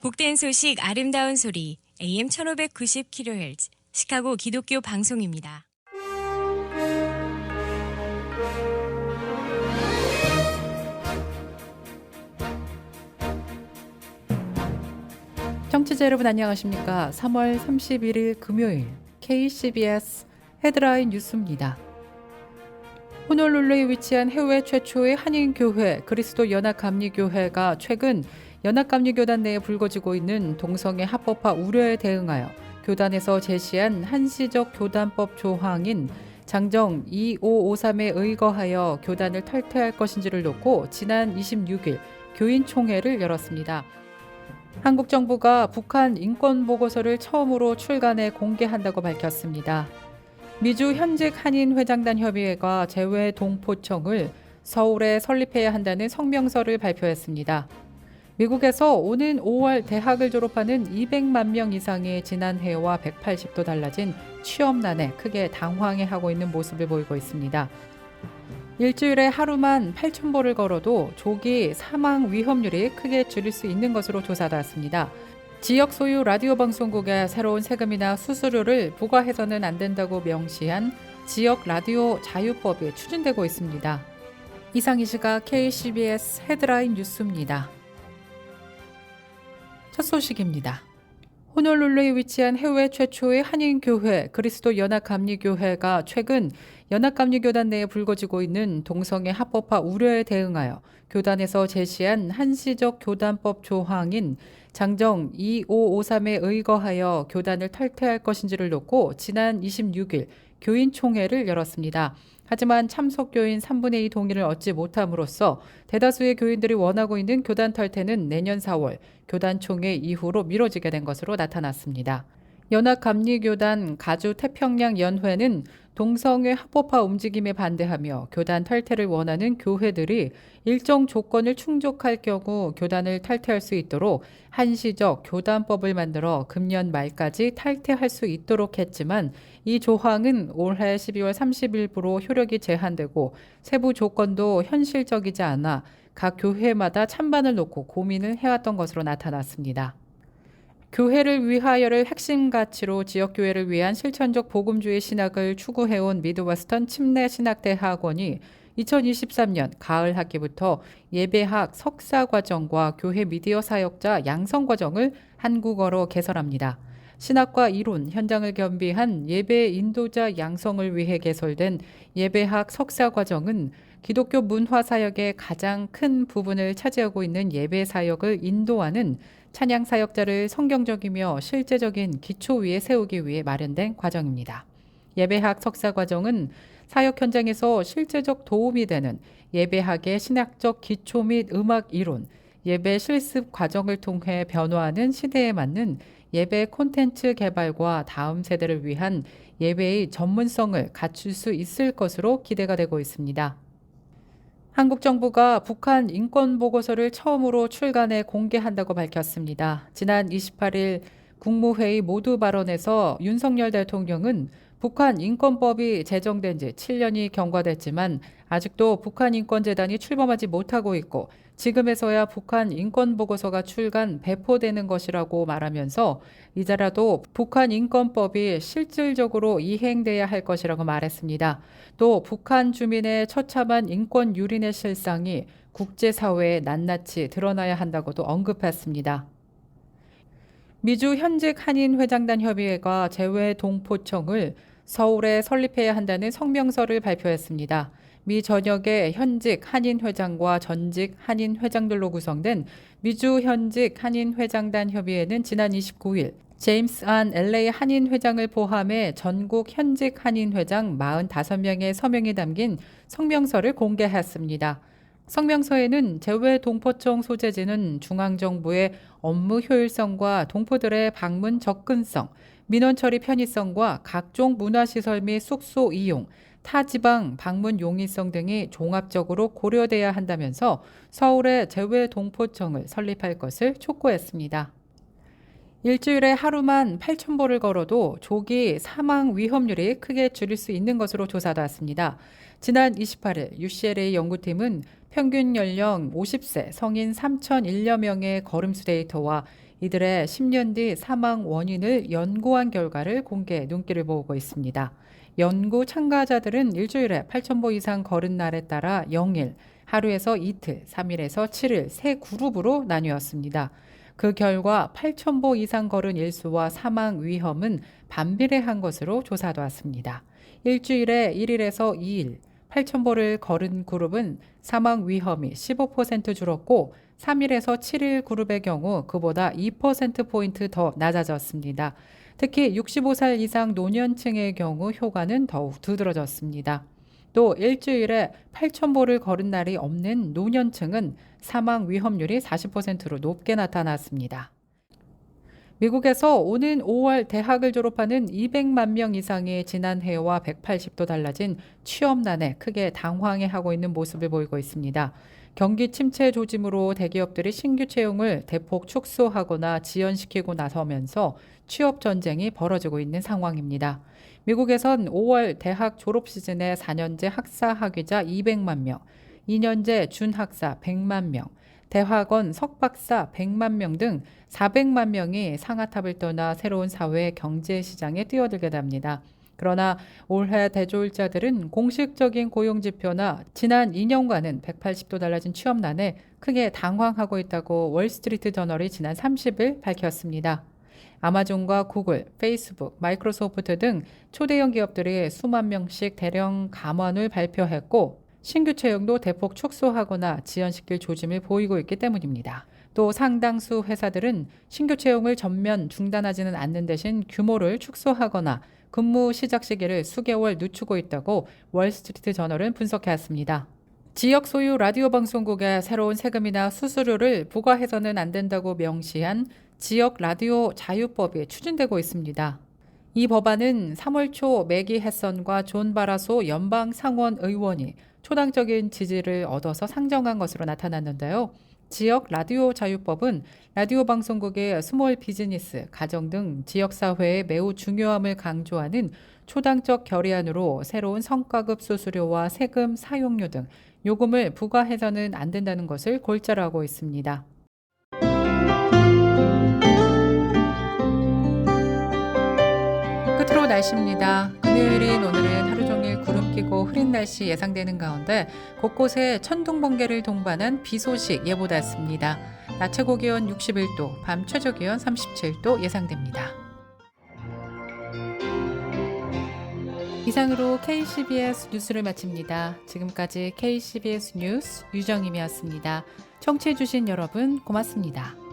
복된 소식 아름다운 소리 AM 1590kHz 시카고 기독교 방송입니다. 청취자 여러분 안녕하십니까? 3월 31일 금요일 KCBS 헤드라인 뉴스입니다. 호놀룰루에 위치한 해외 최초의 한인교회 그리스도 연합감리교회가 최근 연합감리교단 내에 불거지고 있는 동성애 합법화 우려에 대응하여 교단에서 제시한 한시적 교단법 조항인 장정 2553에 의거하여 교단을 탈퇴할 것인지를 놓고 지난 26일 교인총회를 열었습니다. 한국 정부가 북한 인권보고서를 처음으로 출간해 공개한다고 밝혔습니다. 미주 현직 한인회장단 협의회가 재외동포청을 서울에 설립해야 한다는 성명서를 발표했습니다. 미국에서 오는 5월 대학을 졸업하는 200만 명 이상이 지난해와 180도 달라진 취업난에 크게 당황해하고 있는 모습을 보이고 있습니다. 일주일에 하루만 8,000보를 걸어도 조기 사망 위험률이 크게 줄일 수 있는 것으로 조사됐습니다. 지역 소유 라디오 방송국에 새로운 세금이나 수수료를 부과해서는 안 된다고 명시한 지역 라디오 자유법이 추진되고 있습니다. 이상 이 시각 KCBS 헤드라인 뉴스입니다. 첫 소식입니다. 호놀룰루에 위치한 해외 최초의 한인교회 그리스도 연합감리교회가 최근 연합감리교단 내에 불거지고 있는 동성애 합법화 우려에 대응하여 교단에서 제시한 한시적 교단법 조항인 장정 2553에 의거하여 교단을 탈퇴할 것인지를 놓고 지난 26일 교인총회를 열었습니다. 하지만 참석 교인 3분의 2 동의를 얻지 못함으로써 대다수의 교인들이 원하고 있는 교단 탈퇴는 내년 4월 교단총회 이후로 미뤄지게 된 것으로 나타났습니다. 연합감리교단 가주태평양연회는 동성애 합법화 움직임에 반대하며 교단 탈퇴를 원하는 교회들이 일정 조건을 충족할 경우 교단을 탈퇴할 수 있도록 한시적 교단법을 만들어 금년 말까지 탈퇴할 수 있도록 했지만 이 조항은 올해 12월 30일부로 효력이 제한되고 세부 조건도 현실적이지 않아 각 교회마다 찬반을 놓고 고민을 해왔던 것으로 나타났습니다. 교회를 위하여를 핵심 가치로 지역교회를 위한 실천적 복음주의 신학을 추구해온 미드웨스턴 침례신학대학원이 2023년 가을 학기부터 예배학 석사과정과 교회 미디어 사역자 양성과정을 한국어로 개설합니다. 신학과 이론, 현장을 겸비한 예배 인도자 양성을 위해 개설된 예배학 석사과정은 기독교 문화 사역의 가장 큰 부분을 차지하고 있는 예배 사역을 인도하는 찬양 사역자를 성경적이며 실제적인 기초 위에 세우기 위해 마련된 과정입니다. 예배학 석사 과정은 사역 현장에서 실제적 도움이 되는 예배학의 신학적 기초 및 음악 이론, 예배 실습 과정을 통해 변화하는 시대에 맞는 예배 콘텐츠 개발과 다음 세대를 위한 예배의 전문성을 갖출 수 있을 것으로 기대가 되고 있습니다. 한국 정부가 북한 인권보고서를 처음으로 출간해 공개한다고 밝혔습니다. 지난 28일 국무회의 모두 발언에서 윤석열 대통령은 북한 인권법이 제정된 지 7년이 경과됐지만 아직도 북한인권재단이 출범하지 못하고 있고 지금에서야 북한 인권보고서가 출간 배포되는 것이라고 말하면서 이제라도 북한 인권법이 실질적으로 이행돼야 할 것이라고 말했습니다. 또 북한 주민의 처참한 인권 유린의 실상이 국제사회에 낱낱이 드러나야 한다고도 언급했습니다. 미주 현직 한인회장단 협의회가 재외동포청을 서울에 설립해야 한다는 성명서를 발표했습니다. 미 전역의 현직 한인회장과 전직 한인회장들로 구성된 미주 현직 한인회장단 협의회는 지난 29일 제임스 안 LA 한인회장을 포함해 전국 현직 한인회장 45명의 서명이 담긴 성명서를 공개했습니다. 성명서에는 재외동포청 소재지는 중앙정부의 업무 효율성과 동포들의 방문 접근성, 민원 처리 편의성과 각종 문화시설 및 숙소 이용, 타지방 방문 용이성 등이 종합적으로 고려돼야 한다면서 서울에 재외동포청을 설립할 것을 촉구했습니다. 일주일에 하루만 8,000보를 걸어도 조기 사망 위험률이 크게 줄일 수 있는 것으로 조사됐습니다. 지난 28일 UCLA 연구팀은 평균 연령 50세 성인 3,001여 명의 걸음수 데이터와 이들의 10년 뒤 사망 원인을 연구한 결과를 공개해 눈길을 모으고 있습니다. 연구 참가자들은 일주일에 8,000보 이상 걸은 날에 따라 0일, 하루에서 이틀, 3일에서 7일 세 그룹으로 나뉘었습니다. 그 결과 8,000보 이상 걸은 일수와 사망 위험은 반비례한 것으로 조사되었습니다. 일주일에 1일에서 2일, 8,000보를 걸은 그룹은 사망 위험이 15% 줄었고 3일에서 7일 그룹의 경우 그보다 2%포인트 더 낮아졌습니다. 특히 65살 이상 노년층의 경우 효과는 더욱 두드러졌습니다. 또 일주일에 8,000보를 걸은 날이 없는 노년층은 사망 위험률이 40%로 높게 나타났습니다. 미국에서 오는 5월 대학을 졸업하는 200만 명 이상이 지난해와 180도 달라진 취업난에 크게 당황해하고 있는 모습을 보이고 있습니다. 경기 침체 조짐으로 대기업들이 신규 채용을 대폭 축소하거나 지연시키고 나서면서 취업 전쟁이 벌어지고 있는 상황입니다. 미국에선 5월 대학 졸업 시즌에 4년제 학사 학위자 200만 명, 2년제 준학사 100만 명, 대학원 석박사 100만 명 등 400만 명이 상하탑을 떠나 새로운 사회 경제 시장에 뛰어들게 됩니다. 그러나 올해 대졸자들은 공식적인 고용지표나 지난 2년간은 180도 달라진 취업난에 크게 당황하고 있다고 월스트리트 저널이 지난 30일 밝혔습니다. 아마존과 구글, 페이스북, 마이크로소프트 등 초대형 기업들이 수만 명씩 대량 감원을 발표했고 신규 채용도 대폭 축소하거나 지연시킬 조짐을 보이고 있기 때문입니다. 또 상당수 회사들은 신규 채용을 전면 중단하지는 않는 대신 규모를 축소하거나 근무 시작 시기를 수개월 늦추고 있다고 월스트리트 저널은 분석했습니다. 지역 소유 라디오 방송국에 새로운 세금이나 수수료를 부과해서는 안 된다고 명시한 지역 라디오 자유법이 추진되고 있습니다. 이 법안은 3월 초 매기 햇선과 존 바라소 연방 상원 의원이 초당적인 지지를 얻어서 상정한 것으로 나타났는데요. 지역 라디오 자유법은 라디오 방송국의 스몰 비즈니스, 가정 등 지역사회의 매우 중요함을 강조하는 초당적 결의안으로 새로운 성과급 수수료와 세금 사용료 등 요금을 부과해서는 안 된다는 것을 골자로 있습니다. 끝으로 날씨입니다. 금요일인 오늘은 하루 종일 구름 끼고 흐린 날씨 예상되는 가운데 곳곳에 천둥 번개를 동반한 비 소식 예보됐습니다. 낮 최고 기온 61도, 밤 최저 기온 37도 예상됩니다. 이상으로 KCBS 뉴스를 마칩니다. 지금까지 KCBS 뉴스 유정임이었습니다. 청취해주신 여러분 고맙습니다.